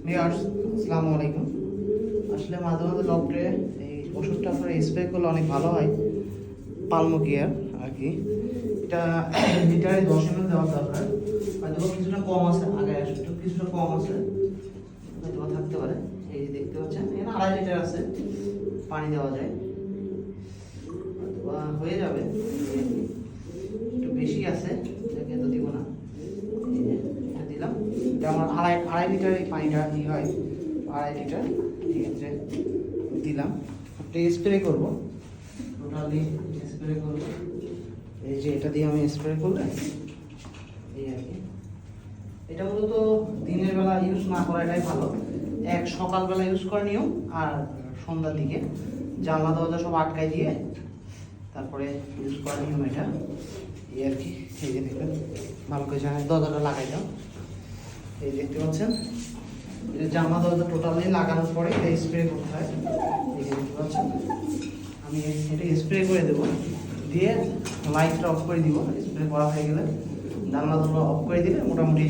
Viewers, আসসালামু আলাইকুম। আসলে মাঝে মাঝে ডক্টরে এই ওষুধটা আপনার স্প্রে করলে অনেক ভালো হয়, পালমোকিয়ার আর কি। এটা লিটারে 10 ml দেওয়া দরকার। হয়তো কিছুটা কম আছে, আগে একটু কিছুটা কম আছে, হয়তো থাকতে পারে। এই যে দেখতে পাচ্ছেন, এখানে 2.5 লিটার আছে, পানি দেওয়া যায়, হয়তো হয়ে যাবে। একটু বেশি আছে, এটাকে তো দিব না। এই যে এটা দিলাম, এটা আমার আড়াই লিটার এই পানিটা কি হয়, 2.5 লিটার। ঠিক আছে, দিলাম। একটা স্প্রে করবো, টোটালি স্প্রে করবো। এই যে এটা দিয়ে আমি স্প্রে করলে এই আর কি। এটা মূলত দিনের বেলা ইউজ না করাটাই ভালো। সকালবেলা ইউজ করে নিও, আর সন্ধ্যার দিকে জানলা দরজা সব আটকাই দিয়ে তারপরে ইউজ করার নিয়ম এটা। এই আর কি। এই যে দেখবেন, ভালো করে দরজাটা লাগাই দাও। এই দেখতে পাচ্ছেন, জানলা দরজা টোটালি লাগানোর পরে এটা স্প্রে করতে হয়। এই যে দেখতে পাচ্ছেন, আমি এটা স্প্রে করে দেবো, দিয়ে লাইটটা অফ করে দিব। স্প্রে করা হয়ে গেলে জানলা দরজা অফ করে দিলে মোটামুটি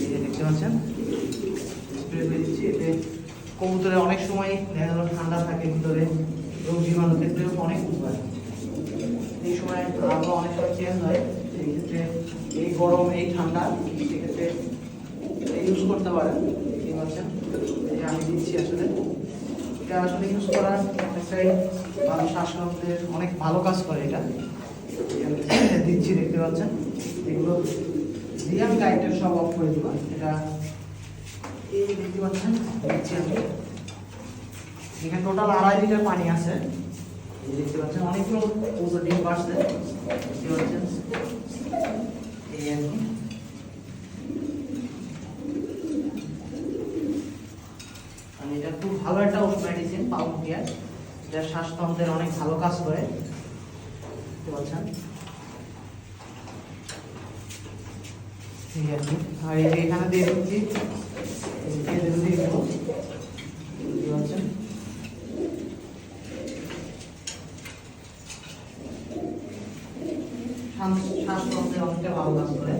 এই যে দেখতে পাচ্ছেন স্প্রে করে দিচ্ছি। এতে কবুতরে অনেক সময় দেখা গেল ঠান্ডা থাকে, ভিতরে রোগ জীবাণু ক্ষেত্রেও অনেক উপকার। এই সময় আবহাওয়া অনেক সময় চেঞ্জ হয়, সেই ক্ষেত্রে এই গরম এই ঠান্ডা সেক্ষেত্রে ইউজ করতে পারেন। দেখতে পাচ্ছেন, এই যে আমি দিচ্ছি। আসলে এটা আসলে ইউজ করার অনেকটাই ভালো, শ্বাসকষ্টের অনেক ভালো কাজ করে এটা। দিচ্ছি, দেখতে পাচ্ছেন। এগুলো দিয়ে আমি লাইটটা সব অফ করে দেবো। এটা এই দেখতে পাচ্ছেন, দিচ্ছি আমি। এখানে টোটাল 2.5 লিটার পানি আছে। এই দেখতে পাচ্ছেন, অনেকগুলো ডিম বাড়ছে, দেখতে পাচ্ছেন। এই আর কি। এটা খুব ভালো একটা ওষুধ, মেডিসিন পালমোকিয়ার, যা শ্বাসতন্ত্রের অনেক ভালো কাজ করে, দেখতে পাচ্ছেন। ঠিক আছে, আর এই যে এখানে দিয়ে দিচ্ছি, দেখতে পাচ্ছেন। শ্বাসতন্ত্রের অনেকটা ভালো কাজ করে।